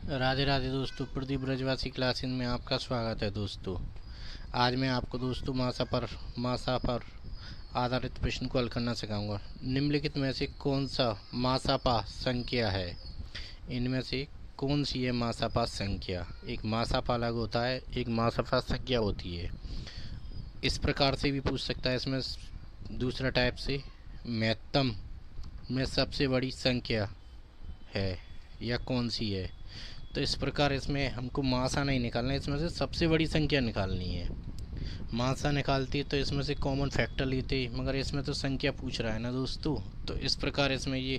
राधे राधे दोस्तों, प्रदीप ब्रजवासी क्लासेस में आपका स्वागत है दोस्तों। आज मैं आपको दोस्तों मासा पर आधारित प्रश्न को हल करना सिखाऊंगा। निम्नलिखित में से कौन सा मासापा संख्या है? इनमें से कौन सी है मासापा संख्या? एक मासापा अलग होता है, एक मासापा संख्या होती है। इस प्रकार से भी पूछ सकता है इसमें दूसरा टाइप से, महत्तम में सबसे बड़ी संख्या है या कौन सी है। तो इस प्रकार इसमें हमको मासा नहीं निकालना है, इसमें से सबसे बड़ी संख्या निकालनी है। मासा निकालती तो इसमें से कॉमन फैक्टर लेते, मगर इसमें तो संख्या पूछ रहा है ना दोस्तों। तो इस प्रकार इसमें ये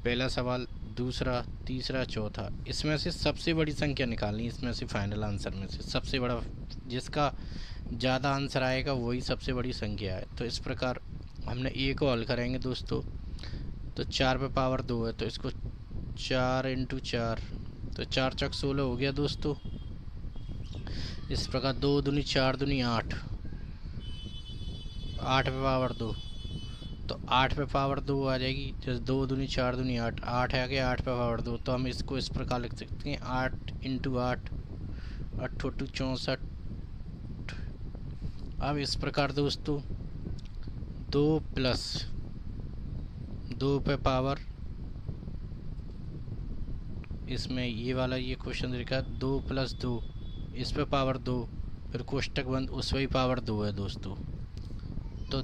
पहला सवाल, दूसरा, तीसरा, चौथा, इसमें से सबसे बड़ी संख्या निकालनी है। इसमें से फाइनल आंसर में से सबसे बड़ा, जिसका ज़्यादा आंसर आएगा वही सबसे बड़ी संख्या है। तो इस प्रकार हमने ए को हल करेंगे दोस्तों। तो 4 पे पावर 2 है, तो इसको 4 × 4, तो 4 × 16 हो गया दोस्तों। इस प्रकार 2 दूनी 4 दूनी 8, 8 पे पावर 2, तो 8 पे पावर 2 आ जाएगी। जैसे 2 दूनी 4 दूनी 8, 8 आ गया 8 पे पावर 2, तो हम इसको इस प्रकार लिख सकते हैं 8 × 8, 8 × 2 = 64। अब इस प्रकार दोस्तों 2 + 2 पे पावर, इसमें ये वाला ये क्वेश्चन लिखा 2 + 2, इस पे पावर 2, फिर कोष्टक बंद, उस पर पावर 2 है दोस्तों। तो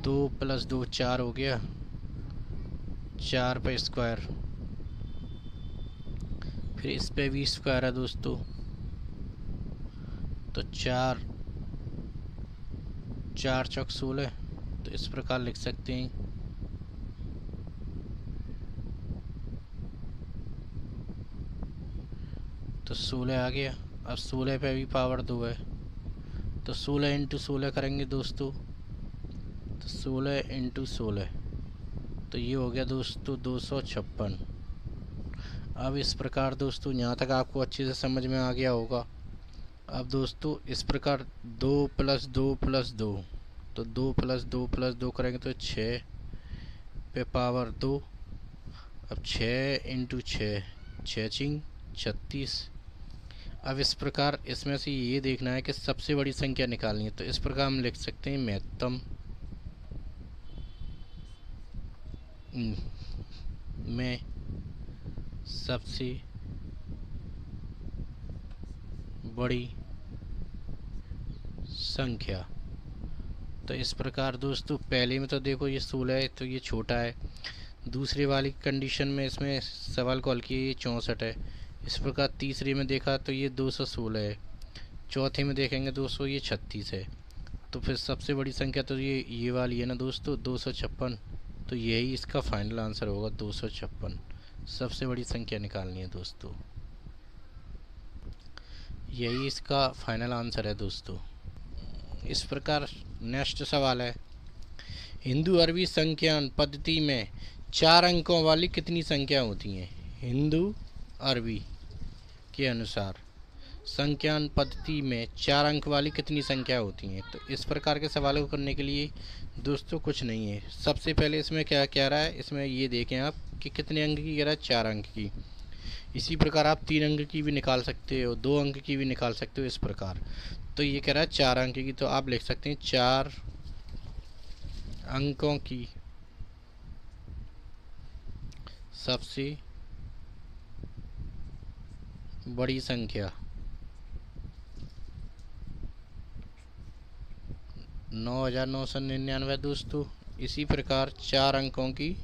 2 + 2 4 हो गया, 4 पे स्क्वायर, फिर इस पे भी स्क्वायर है दोस्तों। तो 4 × 16, तो इस प्रकार लिख सकते हैं। तो 16 आ गया। अब 16 पे भी पावर 2 है, तो 16 × 16 करेंगे दोस्तों। तो 16 × 16, तो ये हो गया दोस्तों 256। अब इस प्रकार दोस्तों यहाँ तक आपको अच्छे से समझ में आ गया होगा। अब दोस्तों इस प्रकार 2 + 2 + 2, तो 2 + 2 + 2 करेंगे तो 6 पे पावर 2। अब 6 × 6, 6 × 36। अब इस प्रकार इसमें से ये देखना है कि सबसे बड़ी संख्या निकालनी है। तो इस प्रकार हम लिख सकते हैं महत्तम में सबसे बड़ी संख्या। तो इस प्रकार दोस्तों पहले में तो देखो ये 16 है, तो ये छोटा है। दूसरी वाली कंडीशन में इसमें सवाल को हल किया, ये 64 है। इस प्रकार तीसरे में देखा तो ये 216 है। चौथे में देखेंगे दोस्तों ये 36 है। तो फिर सबसे बड़ी संख्या तो ये वाली है ना दोस्तों, 256। तो यही इसका फाइनल आंसर होगा, 256 सबसे बड़ी संख्या निकालनी है दोस्तों। यही इसका फाइनल आंसर है दोस्तों। इस प्रकार नेक्स्ट सवाल है, हिंदू अरबी संख्यान पद्धति में 4 अंकों वाली कितनी संख्या होती हैं? हिंदू अरबी के अनुसार संख्यान पद्धति में 4 अंक वाली कितनी संख्या होती हैं? तो इस प्रकार के सवालों को करने के लिए दोस्तों कुछ नहीं है। सबसे पहले इसमें क्या कह रहा है, इसमें ये देखें आप कि कितने अंक की कह रहा है, 4 अंक की। इसी प्रकार आप 3 अंक की भी निकाल सकते हो, 2 अंक की भी निकाल सकते हो, इस प्रकार। तो ये कह रहा है 4 अंक की, तो आप लिख सकते हैं 4 अंकों की सबसे बड़ी संख्या 9999 दोस्तों। इसी प्रकार 4 अंकों की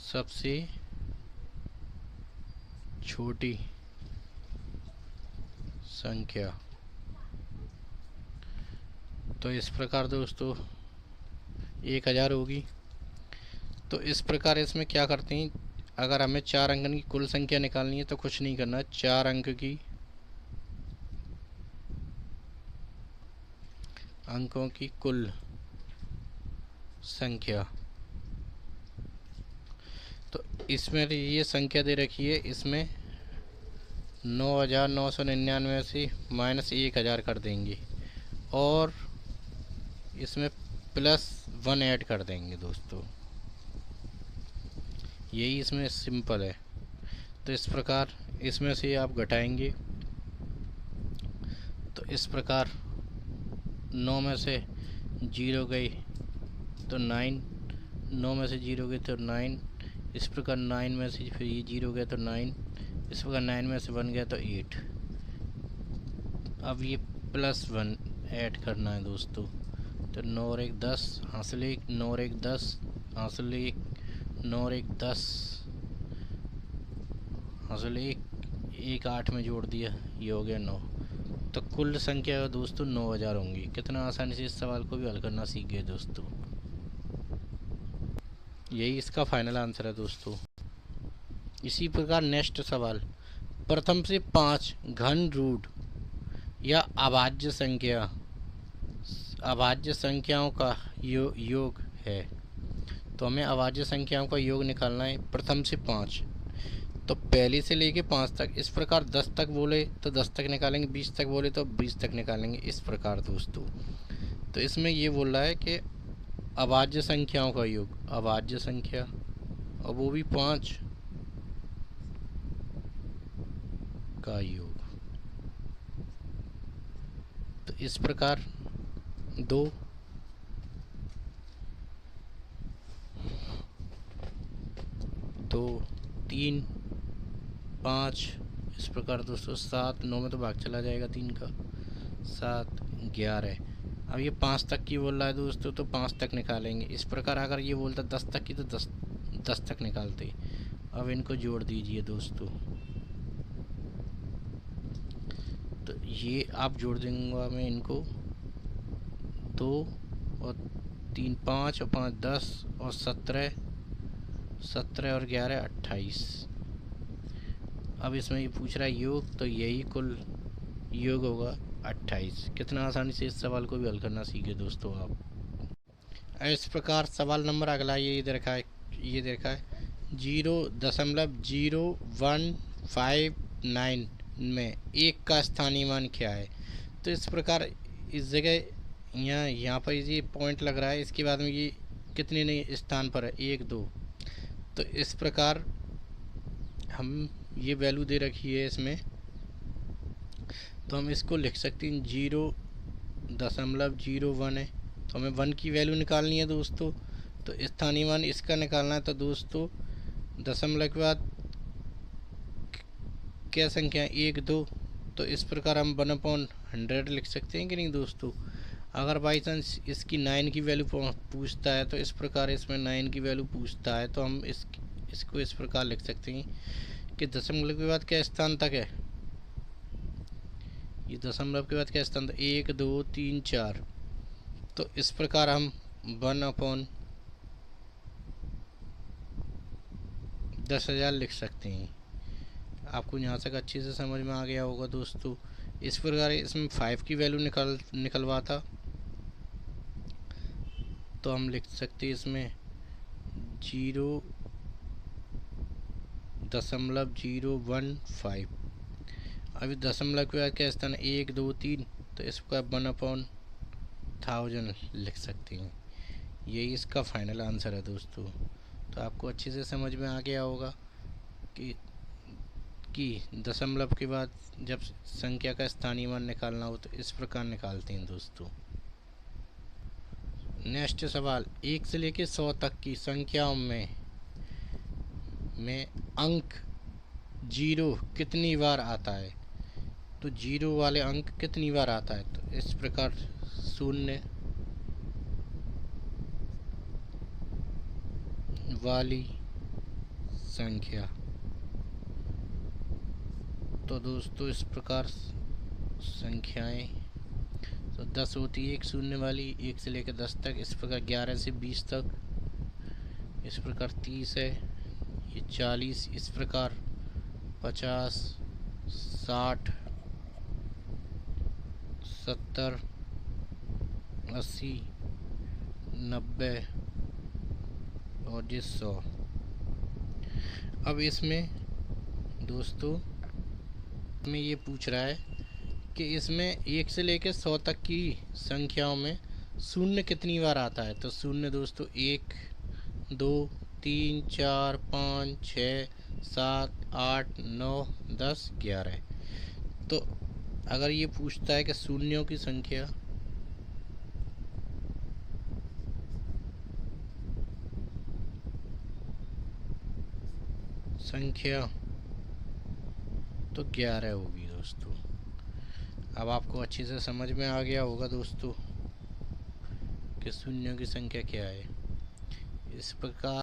सबसे छोटी संख्या, तो इस प्रकार दोस्तों 1000 होगी। तो इस प्रकार इसमें क्या करते हैं, अगर हमें 4 अंक की कुल संख्या निकालनी है तो कुछ नहीं करना, 4 अंकों की कुल संख्या। तो इसमें ये संख्या दे रखी है, इसमें 9999 से -1000 कर देंगे, और इसमें +1 ऐड कर देंगे दोस्तों। यही इसमें सिंपल है। तो इस प्रकार इसमें से आप घटाएंगे तो इस प्रकार 9 में से 0 गई तो 9, 9 में से 0 गई तो 9, इस प्रकार 9 में से फिर ये 0 गया तो 9, इस प्रकार 9 में से 1 गया तो 8। अब ये +1 ऐड करना है दोस्तों। तो 9 और 1 10 हासिल 1, 9 और 1 10 हासिल 1, 9 और 1 10 हासिल 1, 1 8 में जोड़ दिया, ये हो गया 9। तो कुल संख्या दोस्तों 9000 होंगी। कितना आसानी से इस सवाल को भी हल करना सीख गए दोस्तों। यही इसका फाइनल आंसर है दोस्तों। इसी प्रकार नेक्स्ट सवाल, प्रथम से 5 घन रूट या अभाज्य संख्याओं का योग है। तो हमें अभाज्य संख्याओं का योग निकालना है प्रथम से 5, तो पहली से लेके 5 तक। इस प्रकार 10 तक बोले तो 10 तक निकालेंगे, 20 तक बोले तो 20 तक निकालेंगे, इस प्रकार दोस्तों। तो इसमें ये बोल रहा है कि अभाज्य संख्याओं का योग, अभाज्य संख्या और वो भी 5 का योग। तो इस प्रकार 2 2 3 5 इस प्रकार दोस्तों 7, 9 में तो भाग चला जाएगा 3 का, 7 11। अब ये 5 तक की बोल रहा है दोस्तों, तो 5 तक निकालेंगे। इस प्रकार अगर ये बोलता 10 तक की तो 10 तक निकालते। अब इनको जोड़ दीजिए दोस्तों। तो ये आप जोड़ दूंगा मैं इनको, 2 और 3 5 और 5 10 और 17 और 11 28। अब इसमें ये पूछ रहा है योग, तो यही कुल योग होगा 28। कितना आसानी से इस सवाल को भी हल करना सीखे दोस्तों आप। इस प्रकार सवाल नंबर अगला ये देखा है 0.0159 में 1 का स्थानीय मान क्या है। तो इस प्रकार इस जगह यहाँ पर ये पॉइंट लग रहा है, इसके बाद में ये कितने नए स्थान पर है 1 2। तो इस प्रकार हम ये वैल्यू दे रखी है इसमें, तो हम इसको लिख सकते हैं 0.01 है। तो हमें 1 की वैल्यू निकालनी है दोस्तों। तो स्थानीय मान इसका निकालना है। तो दोस्तों दशमलव के बाद क्या संख्या 1 2, तो इस प्रकार हम 1/100 लिख सकते हैं कि नहीं दोस्तों। अगर बाई चांस इसकी 9 की वैल्यू पूछता है, तो इस प्रकार इसमें 9 की वैल्यू पूछता है, तो हम इसको इस प्रकार लिख सकते हैं कि दशमलव के बाद क्या स्थान तक है, ये दशमलव के बाद क्या स्थान था 1 2 3 4। तो इस प्रकार हम 1/10,000 लिख सकते हैं। आपको यहाँ तक अच्छे से समझ में आ गया होगा दोस्तों। इस प्रकार इसमें 5 की वैल्यू निकलवा था, तो हम लिख सकते हैं इसमें 0.015। अभी दशमलव के बाद क्या स्थान 1 2 3, तो इसका 1/1000 लिख सकते हैं। यही इसका फाइनल आंसर है दोस्तों। तो आपको अच्छे से समझ में आ गया होगा कि दशमलव के बाद जब संख्या का स्थानीय मान निकालना हो तो इस प्रकार निकालते हैं दोस्तों। नेक्स्ट सवाल, 1 से लेकर 100 तक की संख्याओं में अंक 0 कितनी बार आता है। तो 0 वाले अंक कितनी बार आता है। तो इस प्रकार 0 वाली संख्या, तो दोस्तों इस प्रकार संख्याएं तो 10 होती है 1 0 वाली, 1 से लेकर 10 तक। इस प्रकार 11 से 20 तक, इस प्रकार 30 है, ये 40, इस प्रकार 50 60 70 80 90 और ये 100। अब इसमें दोस्तों में ये पूछ रहा है कि इसमें 1 से लेकर 100 तक की संख्याओं में शून्य कितनी बार आता है? तो शून्य दोस्तों 1, 2, 3, 4, 5, 6, 7, 8, 9, 10, 11। तो अगर ये पूछता है कि शून्यों की संख्या तो 11 होगी दोस्तों। अब आपको अच्छे से समझ में आ गया होगा दोस्तों कि शून्यों की संख्या क्या है। इस प्रकार